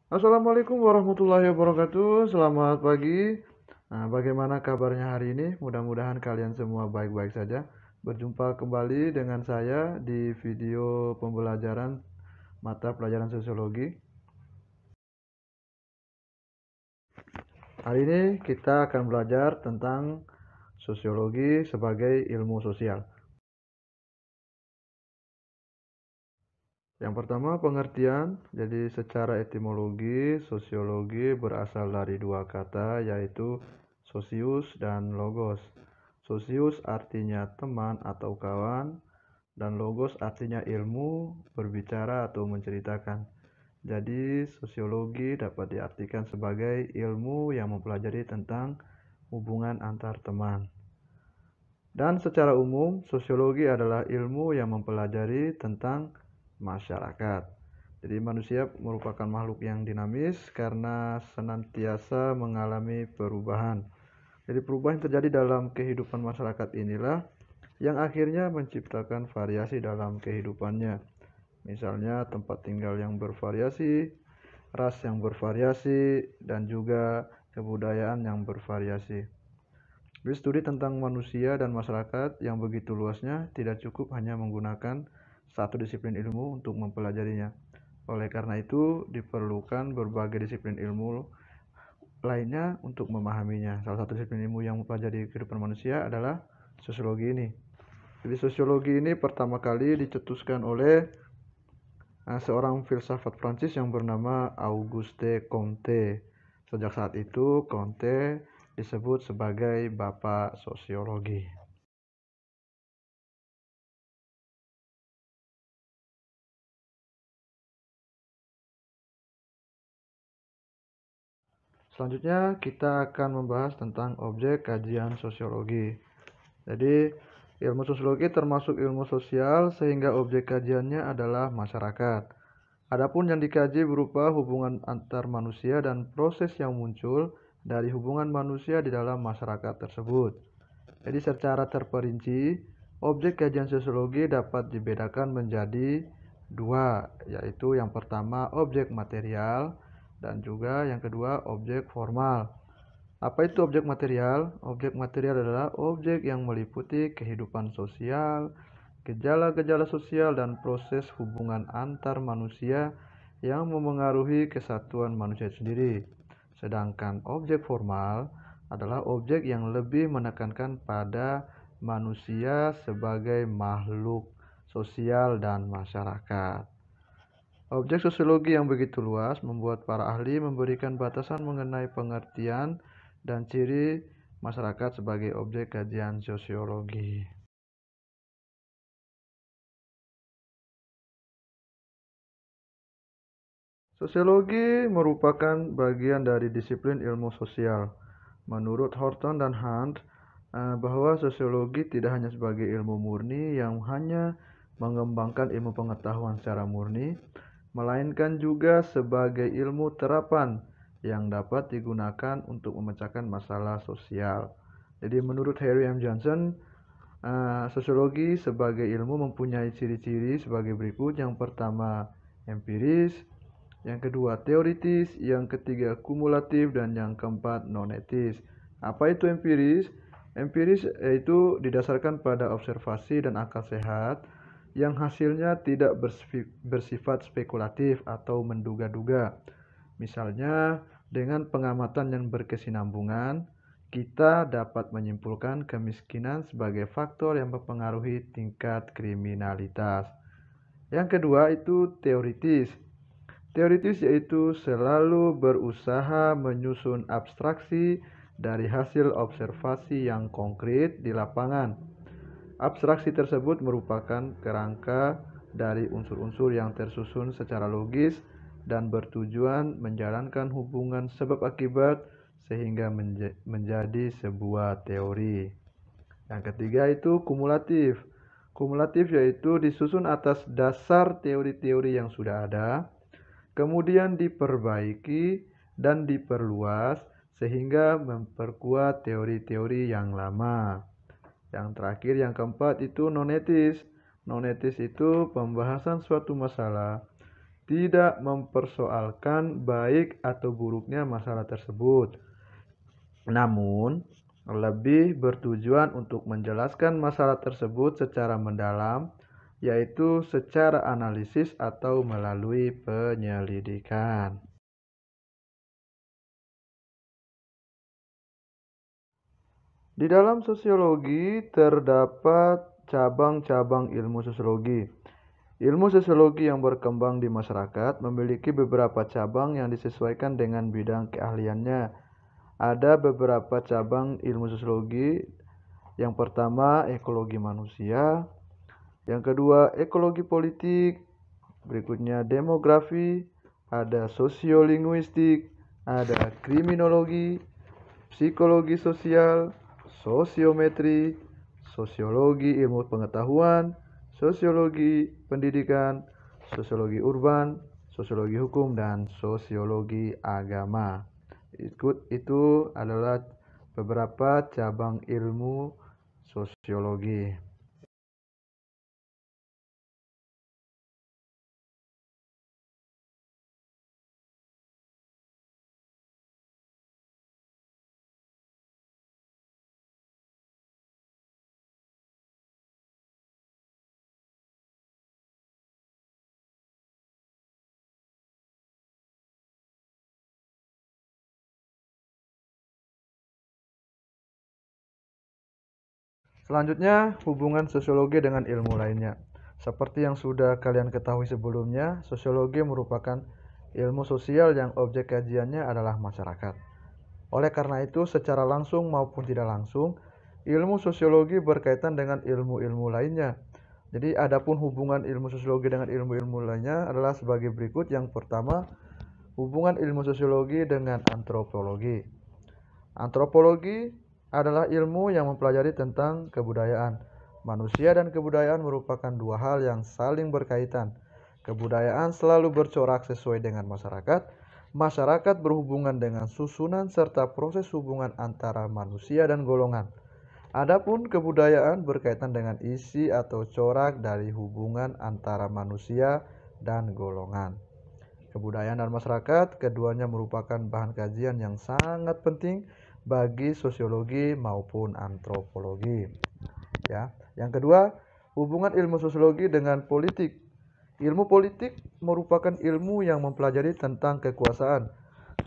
Assalamualaikum warahmatullahi wabarakatuh. Selamat pagi. Bagaimana kabarnya hari ini? Mudah-mudahan kalian semua baik-baik saja. Berjumpa kembali dengan saya di video pembelajaran mata pelajaran sosiologi. Hari ini kita akan belajar tentang sosiologi sebagai ilmu sosial. Yang pertama, pengertian. Jadi secara etimologi, sosiologi berasal dari dua kata, yaitu sosius dan logos. Sosius artinya teman atau kawan, dan logos artinya ilmu, berbicara atau menceritakan. Jadi sosiologi dapat diartikan sebagai ilmu yang mempelajari tentang hubungan antar teman. Dan secara umum, sosiologi adalah ilmu yang mempelajari tentang masyarakat. Jadi manusia merupakan makhluk yang dinamis karena senantiasa mengalami perubahan. Jadi perubahan yang terjadi dalam kehidupan masyarakat inilah yang akhirnya menciptakan variasi dalam kehidupannya. Misalnya tempat tinggal yang bervariasi, ras yang bervariasi, dan juga kebudayaan yang bervariasi. Jadi studi tentang manusia dan masyarakat yang begitu luasnya tidak cukup hanya menggunakan satu disiplin ilmu untuk mempelajarinya. Oleh karena itu, diperlukan berbagai disiplin ilmu lainnya untuk memahaminya. Salah satu disiplin ilmu yang mempelajari kehidupan manusia adalah sosiologi ini. Jadi sosiologi ini pertama kali dicetuskan oleh seorang filsafat Prancis yang bernama Auguste Comte. Sejak saat itu, Comte disebut sebagai Bapak Sosiologi. Selanjutnya kita akan membahas tentang objek kajian sosiologi. Jadi, ilmu sosiologi termasuk ilmu sosial sehingga objek kajiannya adalah masyarakat. Adapun yang dikaji berupa hubungan antar manusia dan proses yang muncul dari hubungan manusia di dalam masyarakat tersebut. Jadi secara terperinci, objek kajian sosiologi dapat dibedakan menjadi dua, yaitu yang pertama objek material dan juga yang kedua objek formal. Apa itu objek material? Objek material adalah objek yang meliputi kehidupan sosial, gejala-gejala sosial, dan proses hubungan antar manusia yang memengaruhi kesatuan manusia sendiri. Sedangkan objek formal adalah objek yang lebih menekankan pada manusia sebagai makhluk sosial dan masyarakat. Objek sosiologi yang begitu luas membuat para ahli memberikan batasan mengenai pengertian dan ciri masyarakat sebagai objek kajian sosiologi. Sosiologi merupakan bagian dari disiplin ilmu sosial. Menurut Horton dan Hunt, bahwa sosiologi tidak hanya sebagai ilmu murni yang hanya mengembangkan ilmu pengetahuan secara murni, melainkan juga sebagai ilmu terapan yang dapat digunakan untuk memecahkan masalah sosial. Jadi menurut Harry M. Johnson, sosiologi sebagai ilmu mempunyai ciri-ciri sebagai berikut. Yang pertama, empiris; yang kedua, teoritis; yang ketiga, kumulatif; dan yang keempat, nonetis. Apa itu empiris? Empiris yaitu didasarkan pada observasi dan akal sehat yang hasilnya tidak bersifat spekulatif atau menduga-duga. Misalnya, dengan pengamatan yang berkesinambungan, kita dapat menyimpulkan kemiskinan sebagai faktor yang mempengaruhi tingkat kriminalitas. Yang kedua itu teoritis. Teoritis yaitu selalu berusaha menyusun abstraksi dari hasil observasi yang konkret di lapangan. Abstraksi tersebut merupakan kerangka dari unsur-unsur yang tersusun secara logis dan bertujuan menjalankan hubungan sebab akibat sehingga menjadi sebuah teori. Yang ketiga itu kumulatif. Kumulatif yaitu disusun atas dasar teori-teori yang sudah ada, kemudian diperbaiki dan diperluas sehingga memperkuat teori-teori yang lama. Yang terakhir, yang keempat itu nonetis. Nonetis itu pembahasan suatu masalah tidak mempersoalkan baik atau buruknya masalah tersebut, namun lebih bertujuan untuk menjelaskan masalah tersebut secara mendalam, yaitu secara analisis atau melalui penyelidikan. Di dalam sosiologi terdapat cabang-cabang ilmu sosiologi. Ilmu sosiologi yang berkembang di masyarakat memiliki beberapa cabang yang disesuaikan dengan bidang keahliannya. Ada beberapa cabang ilmu sosiologi. Yang pertama, ekologi manusia. Yang kedua, ekologi politik. Berikutnya, demografi. Ada sosiolinguistik. Ada kriminologi, psikologi sosial, sosiometri, sosiologi ilmu pengetahuan, sosiologi pendidikan, sosiologi urban, sosiologi hukum, dan sosiologi agama. Itu adalah beberapa cabang ilmu sosiologi. Selanjutnya, hubungan sosiologi dengan ilmu lainnya. Seperti yang sudah kalian ketahui sebelumnya, sosiologi merupakan ilmu sosial yang objek kajiannya adalah masyarakat. Oleh karena itu, secara langsung maupun tidak langsung, ilmu sosiologi berkaitan dengan ilmu-ilmu lainnya. Jadi, adapun hubungan ilmu sosiologi dengan ilmu-ilmu lainnya adalah sebagai berikut. Yang pertama, hubungan ilmu sosiologi dengan antropologi. Antropologi adalah ilmu yang mempelajari tentang kebudayaan. Manusia dan kebudayaan merupakan dua hal yang saling berkaitan. Kebudayaan selalu bercorak sesuai dengan masyarakat. Masyarakat berhubungan dengan susunan serta proses hubungan antara manusia dan golongan. Adapun kebudayaan berkaitan dengan isi atau corak dari hubungan antara manusia dan golongan. Kebudayaan dan masyarakat, keduanya merupakan bahan kajian yang sangat penting bagi sosiologi maupun antropologi. Ya. Yang kedua, hubungan ilmu sosiologi dengan politik. Ilmu politik merupakan ilmu yang mempelajari tentang kekuasaan.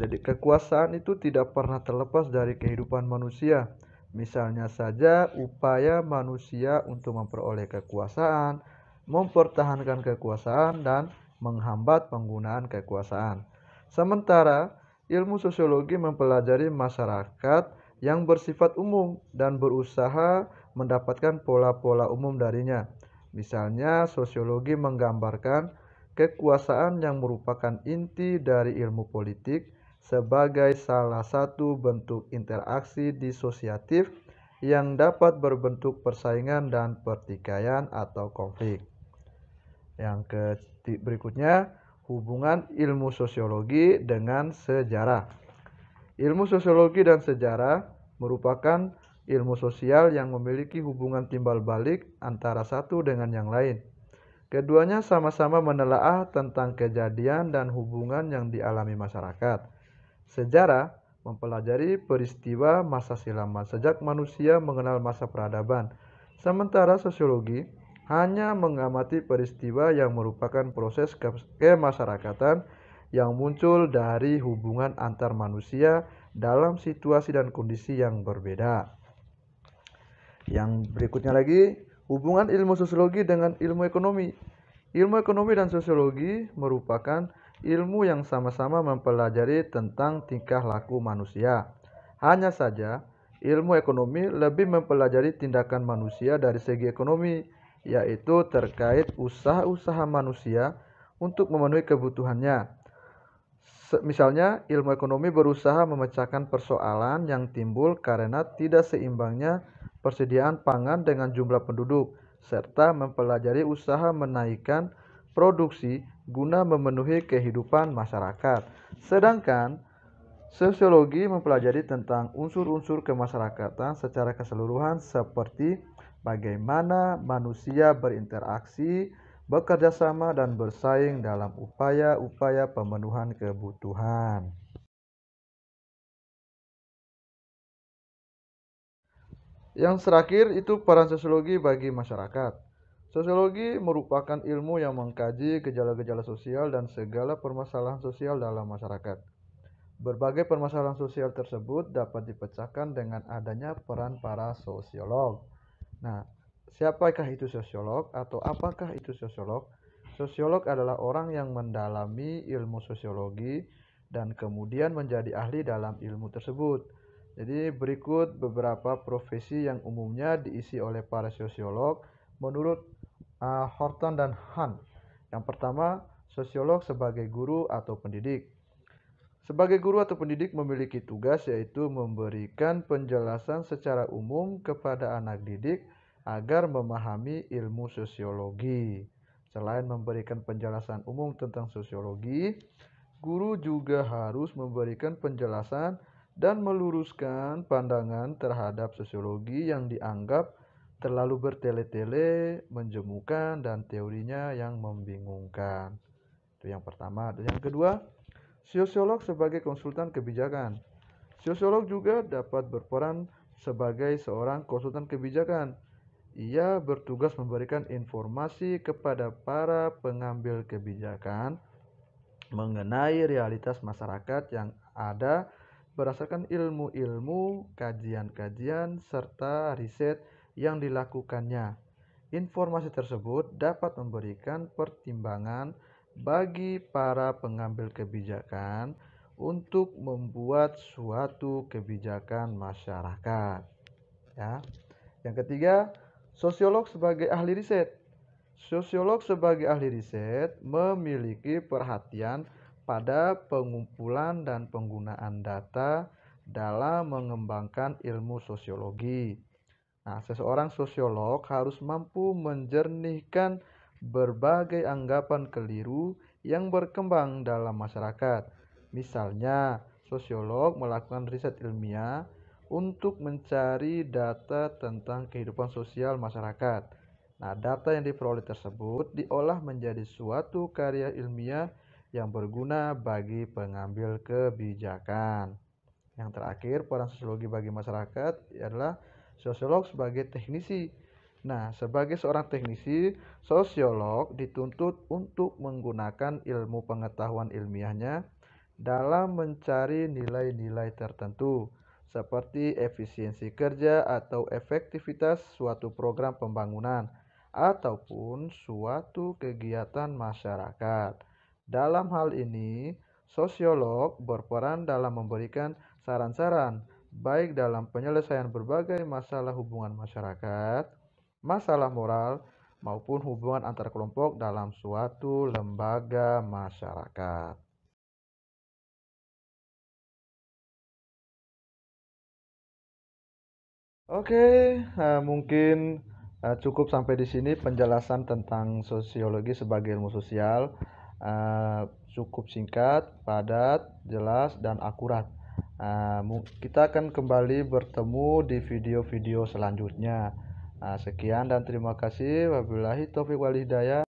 Jadi kekuasaan itu tidak pernah terlepas dari kehidupan manusia. Misalnya saja upaya manusia untuk memperoleh kekuasaan, mempertahankan kekuasaan, dan menghambat penggunaan kekuasaan. Sementara ilmu sosiologi mempelajari masyarakat yang bersifat umum dan berusaha mendapatkan pola-pola umum darinya. Misalnya, sosiologi menggambarkan kekuasaan yang merupakan inti dari ilmu politik sebagai salah satu bentuk interaksi disosiatif yang dapat berbentuk persaingan dan pertikaian atau konflik. Yang berikutnya, hubungan ilmu sosiologi dengan sejarah. Ilmu sosiologi dan sejarah merupakan ilmu sosial yang memiliki hubungan timbal balik antara satu dengan yang lain. Keduanya sama-sama menelaah tentang kejadian dan hubungan yang dialami masyarakat. Sejarah mempelajari peristiwa masa silam sejak manusia mengenal masa peradaban. Sementara sosiologi hanya mengamati peristiwa yang merupakan proses kemasyarakatan yang muncul dari hubungan antar manusia dalam situasi dan kondisi yang berbeda. Yang berikutnya lagi, hubungan ilmu sosiologi dengan ilmu ekonomi. Ilmu ekonomi dan sosiologi merupakan ilmu yang sama-sama mempelajari tentang tingkah laku manusia. Hanya saja, ilmu ekonomi lebih mempelajari tindakan manusia dari segi ekonomi, yaitu terkait usaha-usaha manusia untuk memenuhi kebutuhannya. Misalnya, ilmu ekonomi berusaha memecahkan persoalan yang timbul karena tidak seimbangnya persediaan pangan dengan jumlah penduduk, serta mempelajari usaha menaikkan produksi guna memenuhi kehidupan masyarakat. Sedangkan sosiologi mempelajari tentang unsur-unsur kemasyarakatan secara keseluruhan seperti bagaimana manusia berinteraksi, bekerja sama dan bersaing dalam upaya-upaya pemenuhan kebutuhan. Yang terakhir itu peran sosiologi bagi masyarakat. Sosiologi merupakan ilmu yang mengkaji gejala-gejala sosial dan segala permasalahan sosial dalam masyarakat. Berbagai permasalahan sosial tersebut dapat dipecahkan dengan adanya peran para sosiolog. Nah, siapakah itu sosiolog atau apakah itu sosiolog? Sosiolog adalah orang yang mendalami ilmu sosiologi dan kemudian menjadi ahli dalam ilmu tersebut. Jadi berikut beberapa profesi yang umumnya diisi oleh para sosiolog menurut Horton dan Hunt. Yang pertama, sosiolog sebagai guru atau pendidik. Sebagai guru atau pendidik memiliki tugas yaitu memberikan penjelasan secara umum kepada anak didik agar memahami ilmu sosiologi. Selain memberikan penjelasan umum tentang sosiologi, guru juga harus memberikan penjelasan dan meluruskan pandangan terhadap sosiologi yang dianggap terlalu bertele-tele, menjemukan, dan teorinya yang membingungkan. Itu yang pertama. Dan yang kedua, sosiolog sebagai konsultan kebijakan. Sosiolog juga dapat berperan sebagai seorang konsultan kebijakan. Ia bertugas memberikan informasi kepada para pengambil kebijakan mengenai realitas masyarakat yang ada berdasarkan ilmu-ilmu, kajian-kajian, serta riset yang dilakukannya. Informasi tersebut dapat memberikan pertimbangan bagi para pengambil kebijakan untuk membuat suatu kebijakan masyarakat. Ya. Yang ketiga, sosiolog sebagai ahli riset. Sosiolog sebagai ahli riset memiliki perhatian pada pengumpulan dan penggunaan data dalam mengembangkan ilmu sosiologi. Nah, seseorang sosiolog harus mampu menjernihkan berbagai anggapan keliru yang berkembang dalam masyarakat. Misalnya, sosiolog melakukan riset ilmiah untuk mencari data tentang kehidupan sosial masyarakat. Nah, data yang diperoleh tersebut diolah menjadi suatu karya ilmiah yang berguna bagi pengambil kebijakan. Yang terakhir, peran sosiologi bagi masyarakat adalah sosiolog sebagai teknisi. Nah, sebagai seorang teknisi, sosiolog dituntut untuk menggunakan ilmu pengetahuan ilmiahnya dalam mencari nilai-nilai tertentu, seperti efisiensi kerja atau efektivitas suatu program pembangunan, ataupun suatu kegiatan masyarakat. Dalam hal ini, sosiolog berperan dalam memberikan saran-saran, baik dalam penyelesaian berbagai masalah hubungan masyarakat, masalah moral, maupun hubungan antar kelompok dalam suatu lembaga masyarakat. Oke, mungkin cukup sampai di sini penjelasan tentang sosiologi sebagai ilmu sosial. Eh, Cukup singkat, padat, jelas, dan akurat. Kita akan kembali bertemu di video-video selanjutnya. Sekian dan terima kasih. Wabillahi taufiq wal hidayah.